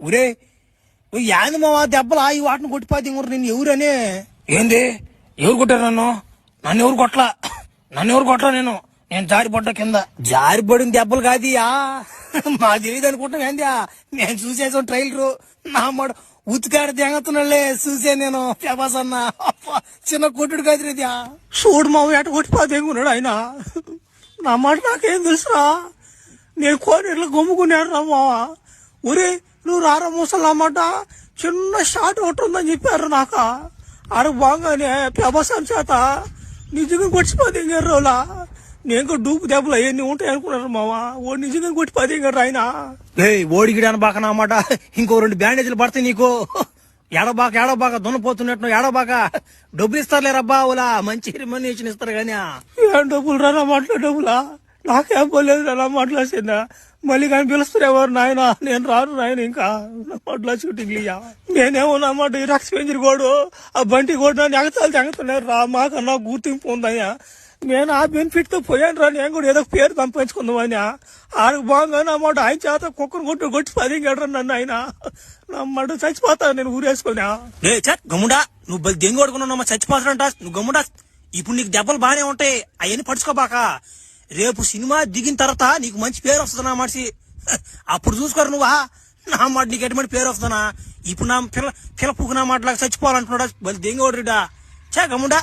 ఒరే యాంది మావా దెబ్బలా ఈ వాటిని కొట్టిపోతే ఇంకోరు నేను ఎవరని. ఏంది ఎవరు కొట్టారు నన్ను ఎవరు కొట్టలా నేను జారిపడ్డా కింద. జారిపడిన దెబ్బలు కాదియా మా తెలియదు అనుకుంటాం ఏంది. నేను చూసేసాం ట్రైలరు నా మాట ఉతికాడ తెంగతున్నాళ్లే చూసే నేను ప్రభాస్ అన్న చిన్న కొట్టుడు కాదురేదియా. చూడు మావ ఎట కొట్టిపోతే ఉన్నాడు ఆయన. నా మాట నాకేం తెలుసురా, నేను కోనేరులో గమ్ముకున్నాడు రా మావా. ఒరే నువ్వు రారా మూసలు అన్నమాట చిన్న షాట్ ఒకటి ఉందని చెప్పారు నాకు. ఆడ బాగానే ప్రభాసం చేత నిజంగా కొట్టిపోతే రోజులా నేను డూపు దెబ్బలు అవన్నీ ఉంటాయి అనుకున్నారు మావా. ఓ నిజంగా కొట్టిపోతే ఆయన ఓడిగిడాను బాక అన్నమాట. ఇంకో 2 బ్యాండేజీలు పడతాయి నీకు. ఏడబాక దున్నపోతున్నట్టు ఏడబాక డబ్బులు ఇస్తారులేరబ్బా. ఓలా మంచి రెమ్యునరేషన్ ఇస్తారు కానీ ఏం డబ్బులు రా మాటలో డబ్బులా నాకేం పోలేదు రా మాట్లాడుతున్నా. మళ్ళీ కానీ పిలుస్తారేవారు నాయన, నేను రాను నాయన ఇంకా మాటలా షూటింగ్ ఇయ్యా. నేనేమో నా మాట ఈ రక్ష పెంజరి కోడు ఆ బంటి కోడు నన్ను ఎగతాలు తెంగుతున్నారు రా. మాకన్నా గుర్తింపు ఉందయ్యా. నేను ఆ బెనిఫిట్ తో పోయాను రా. నేను కూడా ఏదో పేరు సంపాదించుకుందామని ఆడికి బాగా నా మాట ఆయన చేత కుక్కను కొట్టి పదింగడరా నన్ను ఆయన. నా మాట చచ్చిపోతా నేను ఊరేసుకున్నా. గమ్ముడా నువ్వు బలి దెంగి కొడుకున్నావు చచ్చిపోతాడంట. నువ్వు గమ్ముడా ఇప్పుడు నీకు దెబ్బలు బాగానే ఉంటాయి అవన్నీ పడుచుకోబాక. రేపు సినిమా దిగిన తర్వాత నీకు మంచి పేరు వస్తుంది నా మనిషి. అప్పుడు చూసుకోరు నువ్వా నా మాట నీకు ఎటువంటి పేరు వస్తుందా. ఇప్పుడు నా పిల్ల పువ్వు నా మాటలాగా చచ్చిపోవాలంటున్నాడా బలి దెంగి కొడుడా. గమ్ముడా